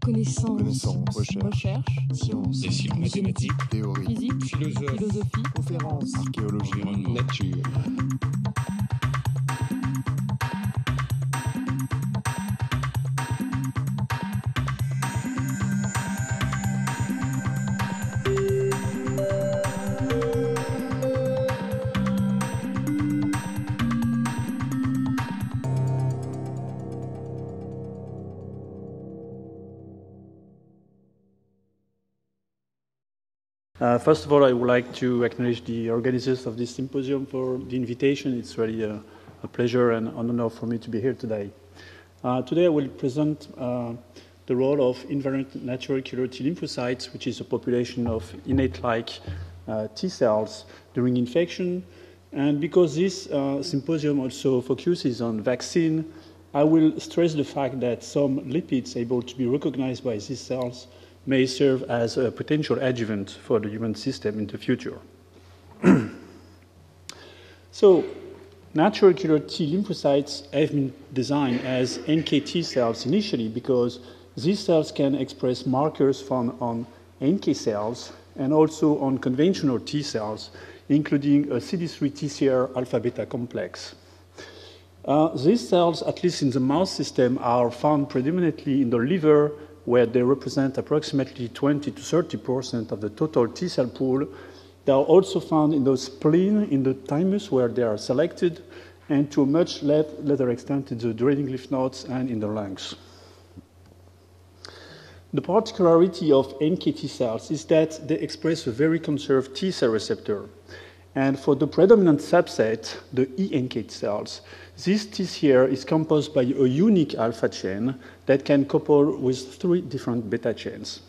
Connaissance. Recherche. Sciences. Et sciences mathématiques. Théorie. Physique. Philosophie. Conférence. Archéologie. Nature. First of all, I would like to acknowledge the organizers of this symposium for the invitation. It's really a pleasure and an honor for me to be here today. Today I will present the role of invariant natural killer T lymphocytes, which is a population of innate-like T cells during infection. And because this symposium also focuses on vaccine, I will stress the fact that some lipids able to be recognized by these cells may serve as a potential adjuvant for the human system in the future. So, natural killer T lymphocytes have been designed as NKT cells initially because these cells can express markers found on NK cells and also on conventional T cells, including a CD3 tissulaire alpha-beta complex. These cells, at least in the mouse system, are found predominantly in the liver, where they represent approximately 20 to 30% of the total T cell pool. They are also found in the spleen, in the thymus, where they are selected, and to a much lesser extent in the draining lymph nodes and in the lungs. The particularity of NKT cells is that they express a very conserved T cell receptor. And for the predominant subset, the eNKT cells, this tissulaire is composed by a unique alpha chain that can couple with 3 different beta chains.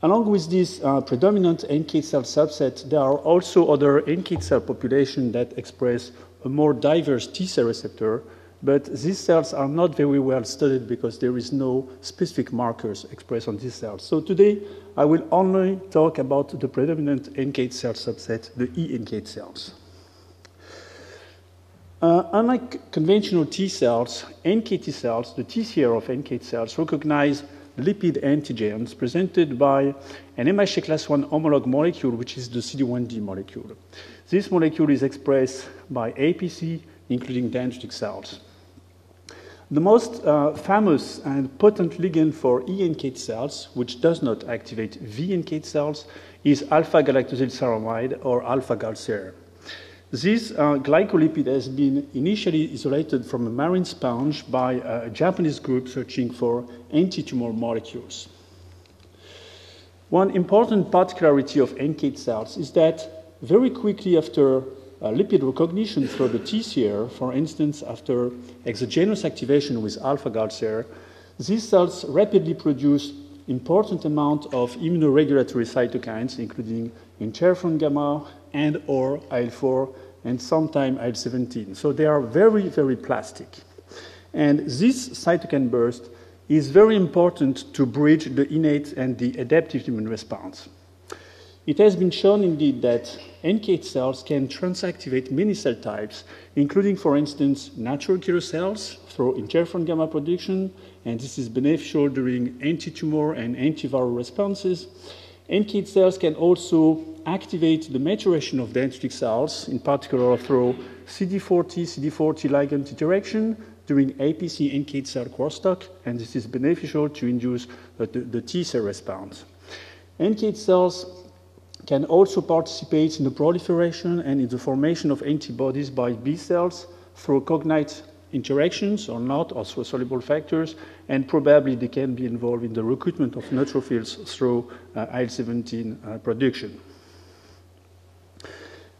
Along with this predominant NK cell subset, there are also other NK cell populations that express a more diverse T cell receptor, but these cells are not very well studied because there is no specific markers expressed on these cells. So today, I will only talk about the predominant NK cell subset, the eNK cells. Unlike conventional T cells, NKT cells, the tissulaire of NK cells, recognize lipid antigens presented by an MHC class I homolog molecule, which is the CD1D molecule. This molecule is expressed by APC, including dendritic cells. The most famous and potent ligand for eNKT cells, which does not activate VNKT cells, is alpha-galactosylceramide or alpha-GalCer. This glycolipid has been initially isolated from a marine sponge by a Japanese group searching for anti-tumor molecules. One important particularity of NKT cells is that very quickly after lipid recognition through the tissulaire, for instance, after exogenous activation with alpha-GalCer, these cells rapidly produce important amount of immunoregulatory cytokines, including interferon gamma and or IL-4 and sometimes IL-17. So they are very, very plastic. And this cytokine burst is very important to bridge the innate and the adaptive immune response. It has been shown indeed that NK cells can transactivate many cell types, including, for instance, natural killer cells through interferon gamma production, and this is beneficial during anti-tumor and antiviral responses. NK cells can also activate the maturation of dendritic cells, in particular through CD40 ligand interaction during APC NK cell crosstalk, and this is beneficial to induce the T cell response. NK cells can also participate in the proliferation and in the formation of antibodies by B cells through cognate interactions or not, or through soluble factors, and probably they can be involved in the recruitment of neutrophils through IL-17 production.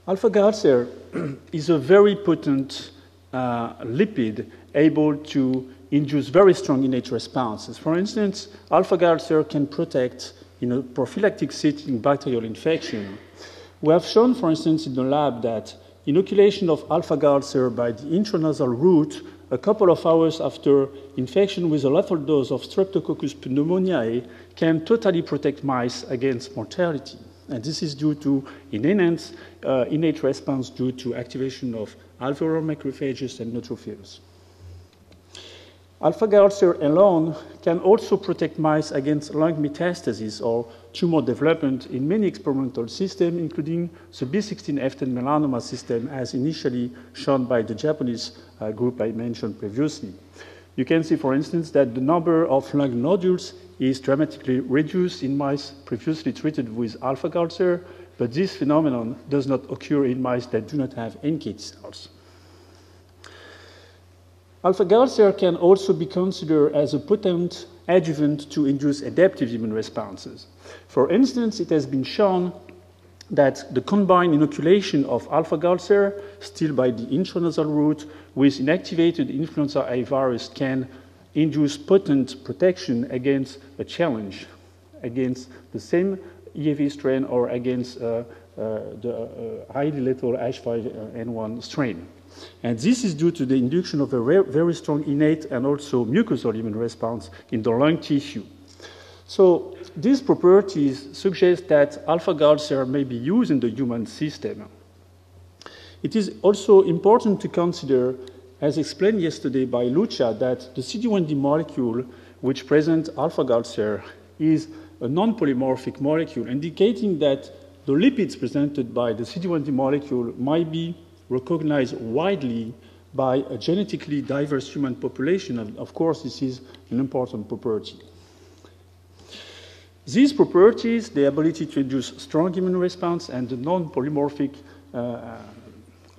Alpha-GalCer is a very potent lipid able to induce very strong innate responses. For instance, alpha-GalCer can protect in a prophylactic setting bacterial infection. We have shown, for instance, in the lab that inoculation of alpha-GalCer by the intranasal route a couple of hours after infection with a lethal dose of Streptococcus pneumoniae can totally protect mice against mortality. And this is due to enhanced innate response due to activation of alveolar macrophages and neutrophils. Alpha-Gal cell alone can also protect mice against lung metastasis or tumor development in many experimental systems, including the B16F10 melanoma system, as initially shown by the Japanese group I mentioned previously. You can see, for instance, that the number of lung nodules is dramatically reduced in mice previously treated with alpha-Gal cell, but this phenomenon does not occur in mice that do not have NKT cells. Alpha-Gal cell can also be considered as a potent adjuvant to induce adaptive immune responses. For instance, it has been shown that the combined inoculation of alpha-Gal cell, still by the intranasal route, with inactivated influenza A virus can induce potent protection against a challenge, against the same EAV strain or against the highly lethal H5N1 strain. And this is due to the induction of a very strong innate and also mucosal immune response in the lung tissue. So these properties suggest that alpha-Gal cell may be used in the human system. It is also important to consider, as explained yesterday by Lucia, that the CD1D molecule which presents alpha-Gal cell is a non-polymorphic molecule, indicating that the lipids presented by the CD1D molecule might be recognized widely by a genetically diverse human population, and of course this is an important property. These properties, the ability to induce strong immune response and the non-polymorphic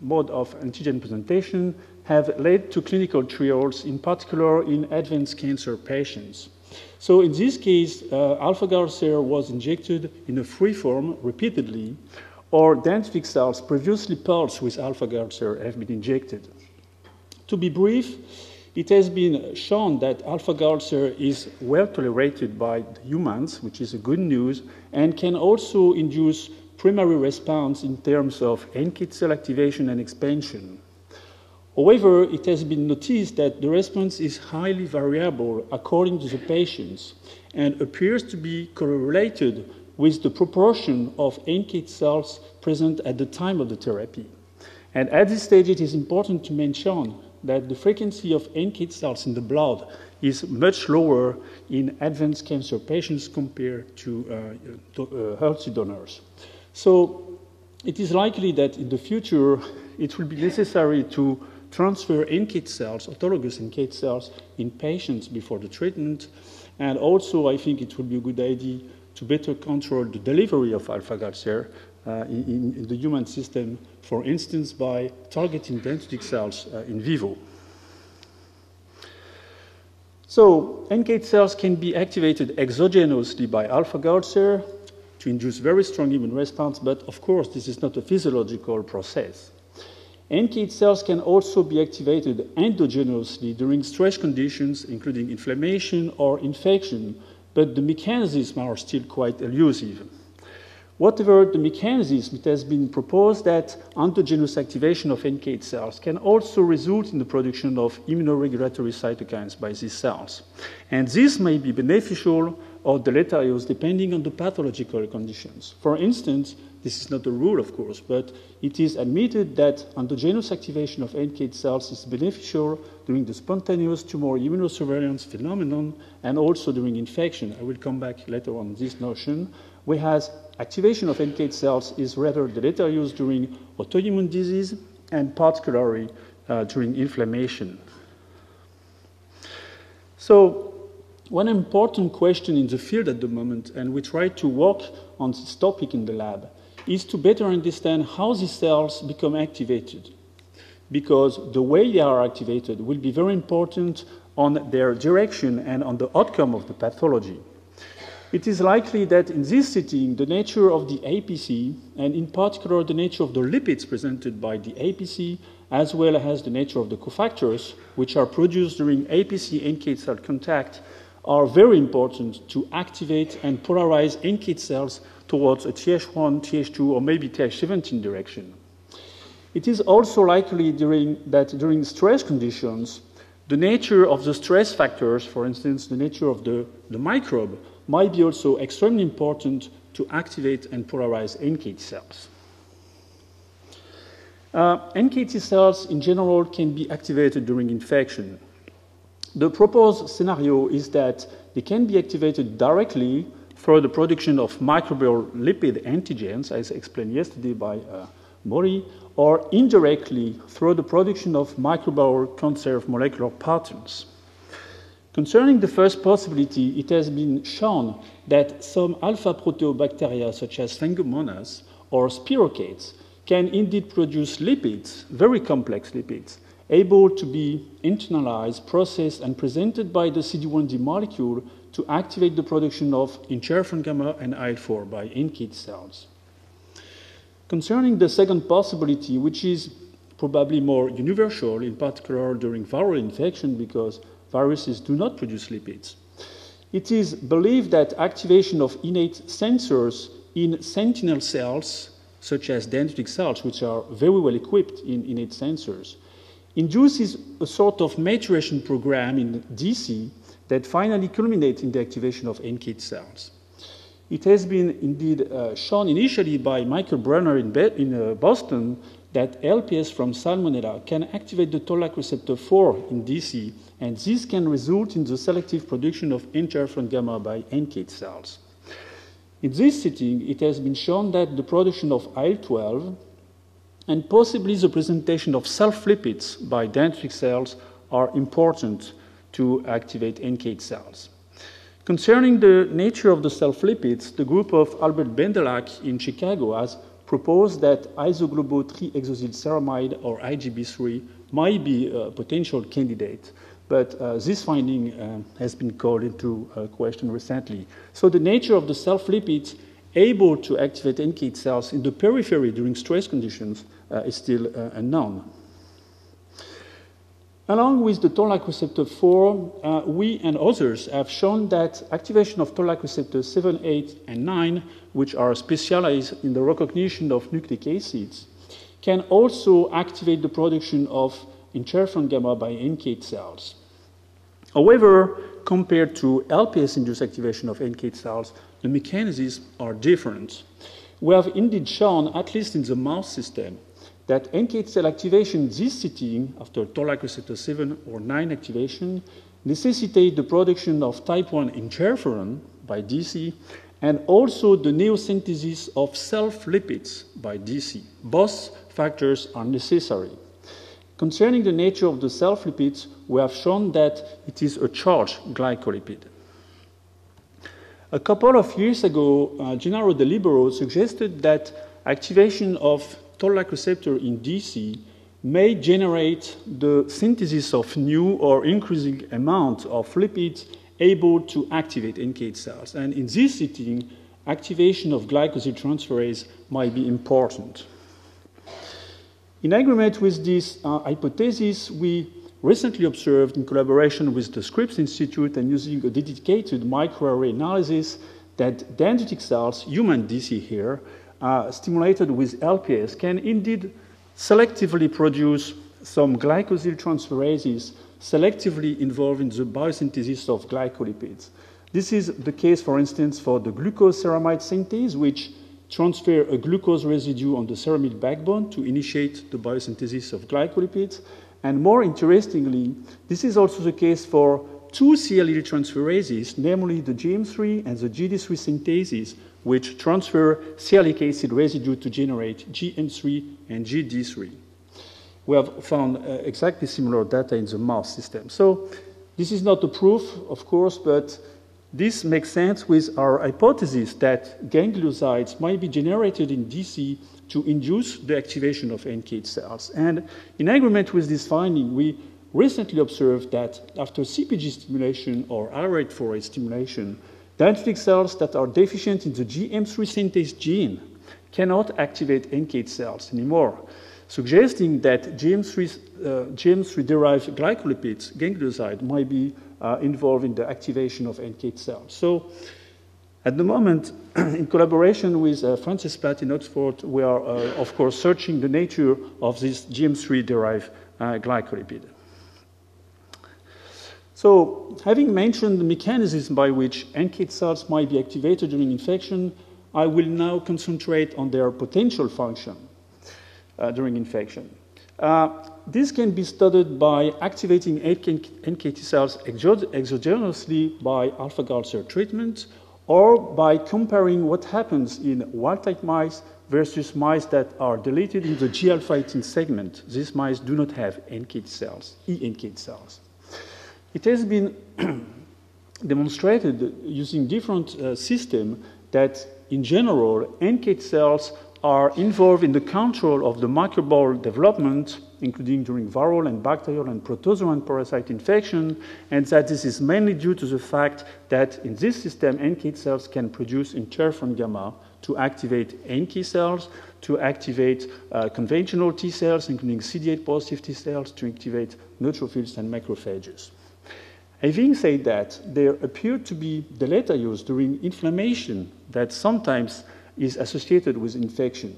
mode of antigen presentation, have led to clinical trials, in particular in advanced cancer patients. So in this case, alpha-Gal cell was injected in a free form repeatedly, or dendritic cells previously pulsed with alpha-Gal cell have been injected. To be brief, it has been shown that alpha-Gal cell is well tolerated by humans, which is a good news, and can also induce primary response in terms of NKT cell activation and expansion. However, it has been noticed that the response is highly variable according to the patients and appears to be correlated with the proportion of NKT cells present at the time of the therapy. And at this stage, it is important to mention that the frequency of NKT cells in the blood is much lower in advanced cancer patients compared to healthy donors. So it is likely that in the future, it will be necessary to transfer NKT cells, autologous NKT cells, in patients before the treatment. And also, I think it would be a good idea to better control the delivery of alpha-Gal cell in the human system, for instance, by targeting dendritic cells in vivo. So NKT cells can be activated exogenously by alpha-Gal cell to induce very strong immune response, but of course, this is not a physiological process. NKT cells can also be activated endogenously during stress conditions, including inflammation or infection, but the mechanisms are still quite elusive. Whatever the mechanism, it has been proposed that endogenous activation of NKT cells can also result in the production of immunoregulatory cytokines by these cells. And this may be beneficial or deleterious depending on the pathological conditions. For instance, this is not a rule, of course, but it is admitted that endogenous activation of NKT cells is beneficial during the spontaneous tumor immunosurveillance phenomenon and also during infection. I will come back later on this notion, whereas activation of NKT cells is rather deleterious during autoimmune disease and particularly during inflammation. So, one important question in the field at the moment, and we try to work on this topic in the lab, is to better understand how these cells become activated, because the way they are activated will be very important on their direction and on the outcome of the pathology. It is likely that in this setting, the nature of the APC, and in particular the nature of the lipids presented by the APC, as well as the nature of the cofactors, which are produced during APC-NKT cell contact, are very important to activate and polarize NKT cells towards a Th1, Th2, or maybe Th17 direction. It is also likely that during stress conditions, the nature of the stress factors, for instance, the nature of the microbe, might be also extremely important to activate and polarize NKT cells. NKT cells in general can be activated during infection. The proposed scenario is that they can be activated directly through the production of microbial lipid antigens, as explained yesterday by Mori, or indirectly through the production of microbial conserved molecular patterns. Concerning the first possibility, it has been shown that some alpha proteobacteria, such as Phangomonas or spirochetes, can indeed produce lipids, very complex lipids, able to be internalized, processed, and presented by the CD1D molecule to activate the production of interferon gamma and IL-4 by NKT cells. Concerning the second possibility, which is probably more universal, in particular during viral infection, because viruses do not produce lipids, it is believed that activation of innate sensors in sentinel cells, such as dendritic cells, which are very well equipped in innate sensors, induces a sort of maturation program in DC that finally culminates in the activation of NKT cells. It has been indeed shown initially by Michael Brunner in Boston that LPS from Salmonella can activate the toll-like receptor 4 in DC, and this can result in the selective production of interferon gamma by NKT cells. In this setting, it has been shown that the production of IL-12 and possibly the presentation of self-lipids by dendritic cells are important to activate NKT cells. Concerning the nature of the self-lipids, the group of Albert Bendelak in Chicago has proposed that isoglobo-3-exosylceramide, or IgB3, might be a potential candidate, but this finding has been called into question recently. So the nature of the self-lipids able to activate NKT cells in the periphery during stress conditions is still unknown. Along with the toll-like receptor 4, we and others have shown that activation of toll-like receptors 7, 8, and 9, which are specialized in the recognition of nucleic acids, can also activate the production of interferon gamma by NKT cells. However, compared to LPS-induced activation of NKT cells, the mechanisms are different. We have indeed shown, at least in the mouse system, that NKT cell activation in this setting, after toll-like receptor 7 or 9 activation, necessitate the production of type 1 interferon by DC, and also the neosynthesis of self-lipids by DC. Both factors are necessary. Concerning the nature of the self-lipids, we have shown that it is a charged glycolipid. A couple of years ago, Gennaro De Libero suggested that activation of toll-like receptor in DC may generate the synthesis of new or increasing amount of lipids able to activate NKT cells. And in this setting, activation of glycosyltransferase might be important. In agreement with this hypothesis, we recently observed, in collaboration with the Scripps Institute and using a dedicated microarray analysis, that dendritic cells, human DC here, stimulated with LPS, can indeed selectively produce some glycosyltransferases selectively involved in the biosynthesis of glycolipids. This is the case, for instance, for the glucose-ceramide synthase, which transfer a glucose residue on the ceramide backbone to initiate the biosynthesis of glycolipids. And more interestingly, this is also the case for two CLE transferases, namely the GM3 and the GD3 synthases, which transfer sialic acid residue to generate GM3 and GD3. We have found exactly similar data in the mouse system. So this is not a proof, of course, but this makes sense with our hypothesis that gangliosides might be generated in DC to induce the activation of NKT cells. And in agreement with this finding, we recently observed that after CpG stimulation or IRAT4A stimulation, dendritic cells that are deficient in the GM3 synthase gene cannot activate NKT cells anymore, suggesting that GM3-derived glycolipids, ganglioside, might be involved in the activation of NKT cells. So at the moment, in collaboration with Frances Platt in Oxford, we are, of course, searching the nature of this GM3-derived glycolipid. So, having mentioned the mechanisms by which NKT cells might be activated during infection, I will now concentrate on their potential function during infection. This can be studied by activating NKT cells exogenously by alpha-gal cell treatment, or by comparing what happens in wild-type mice versus mice that are deleted in the G-alpha 18 segment. These mice do not have NKT cells, eNKT cells. It has been demonstrated using different systems that, in general, NKT cells are involved in the control of the microbial development, including during viral and bacterial and protozoan parasite infection, and that this is mainly due to the fact that in this system, NKT cells can produce interferon gamma to activate NK cells, to activate conventional T cells, including CD8 positive T cells, to activate neutrophils and macrophages. Having said that, there appear to be deleterious during inflammation that sometimes is associated with infection.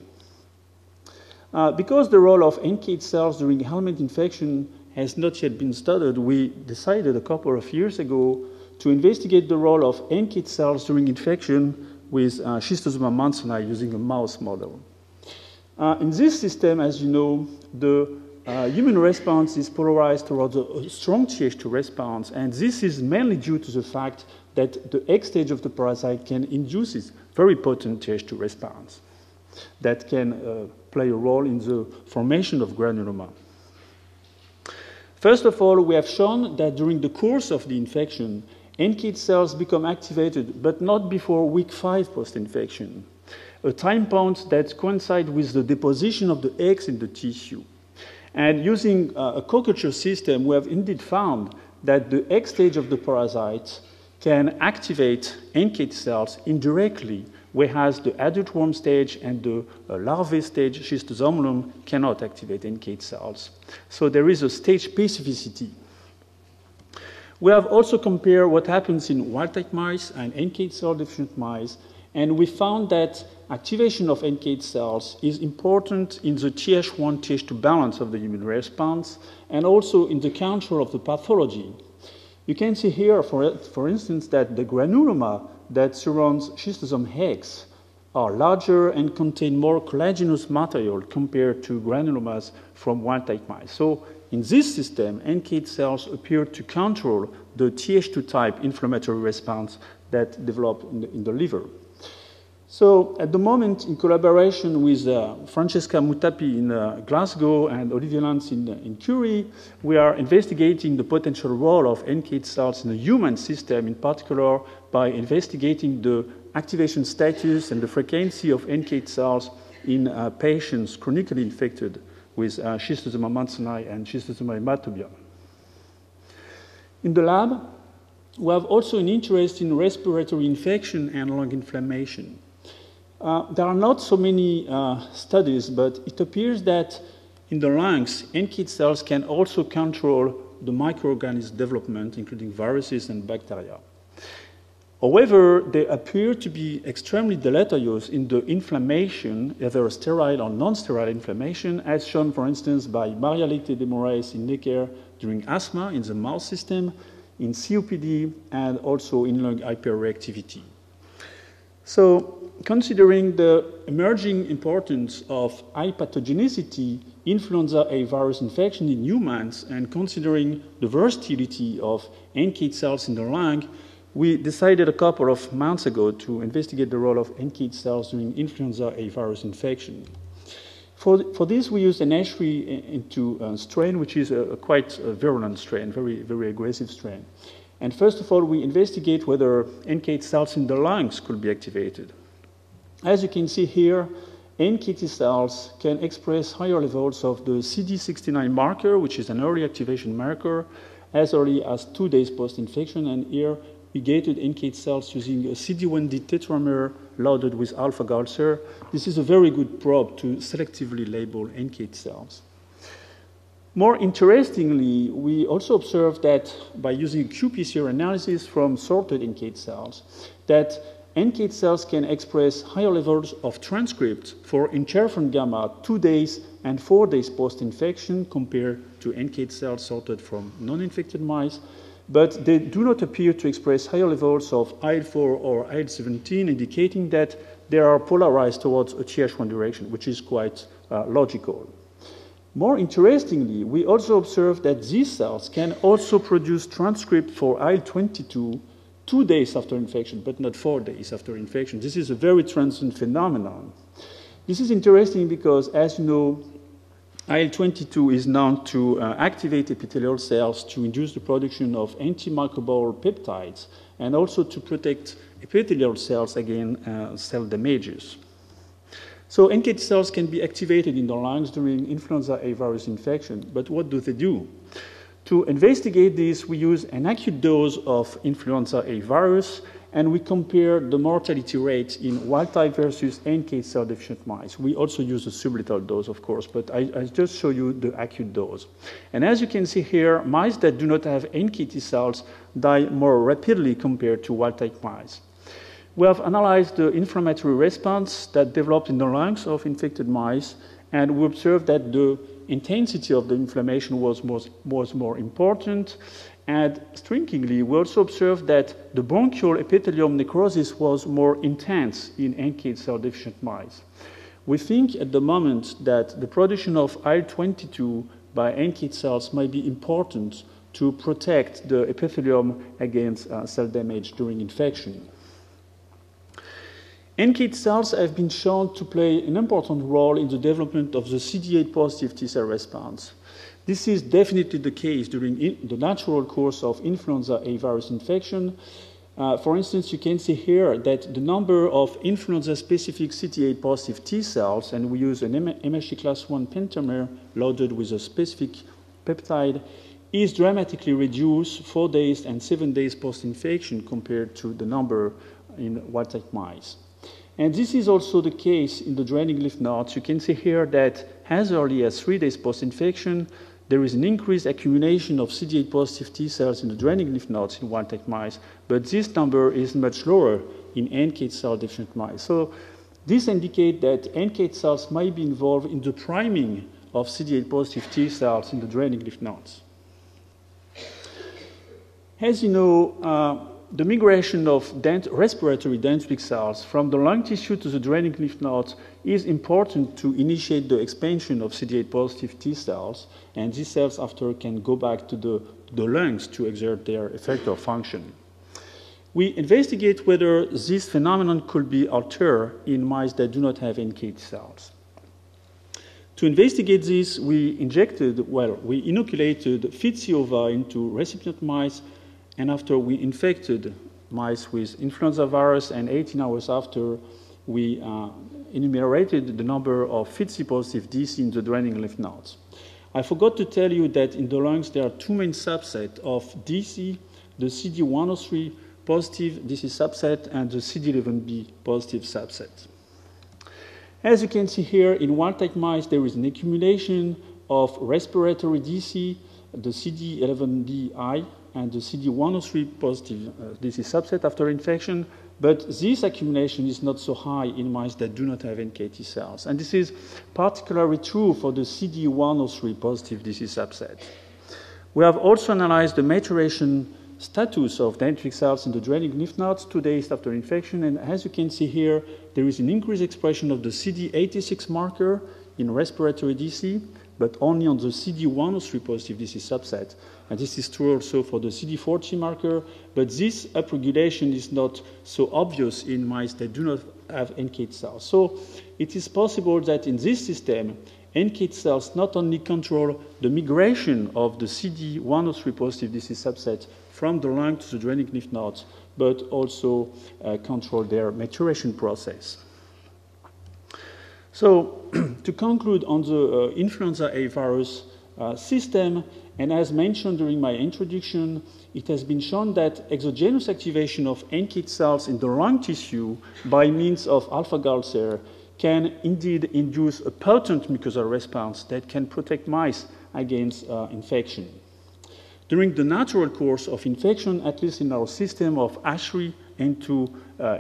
Because the role of NKT cells during Helminth infection has not yet been studied, we decided a couple of years ago to investigate the role of NKT cells during infection with Schistosoma mannsoni using a mouse model. In this system, as you know, the immune response is polarized towards a strong Th2 response, and this is mainly due to the fact that the egg stage of the parasite can induce this very potent Th2 response that can play a role in the formation of granuloma. First of all, we have shown that during the course of the infection, NKT cells become activated, but not before week 5 post-infection, a time point that coincides with the deposition of the eggs in the tissue. And using a co-culture system, we have indeed found that the egg stage of the parasite can activate NKT cells indirectly, whereas the adult worm stage and the larvae stage, Schistosomum, cannot activate NKT cells. So there is a stage specificity. We have also compared what happens in wild-type mice and NKT cell deficient mice, and we found that activation of NKT cells is important in the Th1, Th2 balance of the immune response, and also in the control of the pathology. You can see here, for instance, that the granuloma that surrounds schistosome eggs are larger and contain more collagenous material compared to granulomas from wild-type mice. So in this system, NKT cells appear to control the Th2 type inflammatory response that develop in the liver. So at the moment, in collaboration with Francesca Mutapi in Glasgow and Olivier Lantz in Curie, we are investigating the potential role of NKT cells in the human system, in particular by investigating the activation status and the frequency of NKT cells in patients chronically infected with Schistosoma mannsoni and Schistosoma hematobium. In the lab, we have also an interest in respiratory infection and lung inflammation. There are not so many studies, but it appears that in the lungs, NKT cells can also control the microorganism development, including viruses and bacteria. However, they appear to be extremely deleterious in the inflammation, either sterile or non-sterile inflammation, as shown, for instance, by Maria-Lecte de Moraes in Necker during asthma in the mouse system, in COPD, and also in lung hyperreactivity. So, considering the emerging importance of high pathogenicity influenza A virus infection in humans, and considering the versatility of NKT cells in the lung, we decided a couple of months ago to investigate the role of NKT cells during influenza A virus infection. For this, we used an H3N2 strain, which is a quite virulent strain, very aggressive strain. And first of all, we investigate whether NKT cells in the lungs could be activated. As you can see here, NKT cells can express higher levels of the CD69 marker, which is an early activation marker, as early as 2 days post-infection. And here, we gated NKT cells using a CD1D tetramer loaded with alpha-gal cell. This is a very good probe to selectively label NKT cells. More interestingly, we also observed that by using qPCR analysis from sorted NKT cells, that NKT cells can express higher levels of transcript for interferon gamma 2 days and 4 days post-infection compared to NKT cells sorted from non-infected mice, but they do not appear to express higher levels of IL-4 or IL-17, indicating that they are polarized towards a Th1 direction, which is quite logical. More interestingly, we also observed that these cells can also produce transcript for IL-22 2 days after infection, but not 4 days after infection. This is a very transient phenomenon. This is interesting because, as you know, IL-22 is known to activate epithelial cells to induce the production of antimicrobial peptides and also to protect epithelial cells against cell damages. So NKT cells can be activated in the lungs during influenza A virus infection, but what do they do? To investigate this, we use an acute dose of influenza A virus, and we compare the mortality rate in wild-type versus NKT cell deficient mice. We also use a sublethal dose, of course, but I just show you the acute dose. And as you can see here, mice that do not have NKT cells die more rapidly compared to wild-type mice. We have analyzed the inflammatory response that developed in the lungs of infected mice, and we observed that the intensity of the inflammation was more important. And strikingly, we also observed that the bronchial epithelium necrosis was more intense in NKT cell deficient mice. We think at the moment that the production of IL-22 by NKT cells might be important to protect the epithelium against cell damage during infection. NKT cells have been shown to play an important role in the development of the CD8 positive T cell response. This is definitely the case during the natural course of influenza A virus infection. For instance, you can see here that the number of influenza-specific CD8 positive T cells, and we use an MHC class I pentamer loaded with a specific peptide, is dramatically reduced 4 days and 7 days post-infection compared to the number in wild-type mice. And this is also the case in the draining lymph nodes. You can see here that as early as 3 days post-infection, there is an increased accumulation of CD8 positive T cells in the draining lymph nodes in wild-type mice, but this number is much lower in NKT cell deficient mice. So this indicates that NKT cells might be involved in the priming of CD8 positive T cells in the draining lymph nodes. As you know, the migration of respiratory dendritic cells from the lung tissue to the draining lymph nodes is important to initiate the expansion of CD8 positive T cells, and these cells after can go back to the lungs to exert their effector function. We investigate whether this phenomenon could be altered in mice that do not have NKT cells. To investigate this, we inoculated FITC ova into recipient mice, and after we infected mice with influenza virus, and 18 hours after, we enumerated the number of FITC positive DC in the draining lymph nodes. I forgot to tell you that in the lungs there are two main subsets of DC, the CD103 positive DC subset and the CD11B positive subset. As you can see here, in wild-type mice there is an accumulation of respiratory DC, the CD11BI, and the CD103 positive DC subset after infection, but this accumulation is not so high in mice that do not have NKT cells. And this is particularly true for the CD103 positive DC subset. We have also analyzed the maturation status of dendritic cells in the draining lymph nodes 2 days after infection, and as you can see here, there is an increased expression of the CD86 marker in respiratory DC, but only on the CD103 positive DC subset. And this is true also for the CD40 marker, but this upregulation is not so obvious in mice that do not have NKT cells. So it is possible that in this system, NKT cells not only control the migration of the CD103 positive DC subset from the lung to the draining lymph nodes, but also control their maturation process. So to conclude on the influenza A virus system, and as mentioned during my introduction, it has been shown that exogenous activation of NKT cells in the lung tissue by means of alpha-Gal cell can indeed induce a potent mucosal response that can protect mice against infection. During the natural course of infection, at least in our system of ASHRI into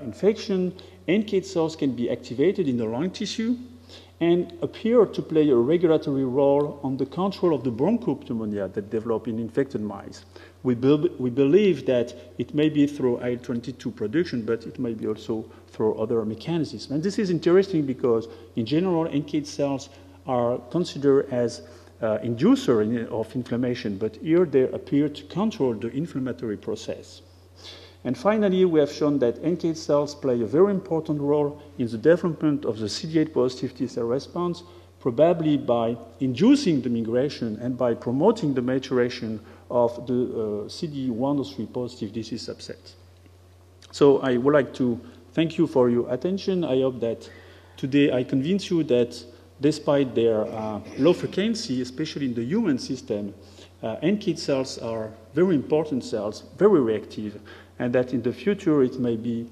infection, NKT cells can be activated in the lung tissue and appear to play a regulatory role on the control of the bronchopneumonia that develop in infected mice. We believe that it may be through IL-22 production, but it may be also through other mechanisms. And this is interesting because, in general, NKT cells are considered as inducer of inflammation, but here they appear to control the inflammatory process. And finally, we have shown that NKT cells play a very important role in the development of the CD8 positive T cell response, probably by inducing the migration and by promoting the maturation of the CD103 positive disease subset. So I would like to thank you for your attention. I hope that today I convince you that despite their low frequency, especially in the human system, NKT cells are very important cells, very reactive, and that in the future it may be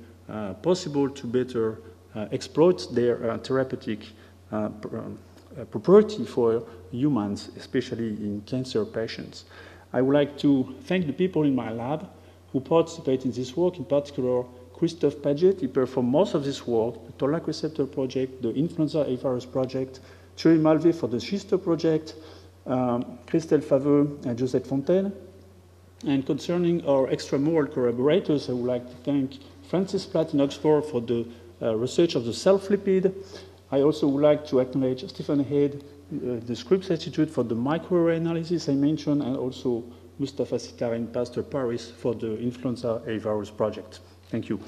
possible to better exploit their therapeutic property for humans, especially in cancer patients. I would like to thank the people in my lab who participate in this work, in particular Christophe Paget. He performed most of this work, the Toll-like receptor project, the influenza A virus project, Thierry Malvé for the Schisto project, Christelle Faveux and Josette Fontaine. And concerning our extramural collaborators, I would like to thank Francis Platt in Oxford for the research of the self-lipid. I also would like to acknowledge Stephen Head, the Scripps Institute for the microarray analysis I mentioned, and also Mustafa Sitar in Pasteur Paris for the influenza A virus project. Thank you.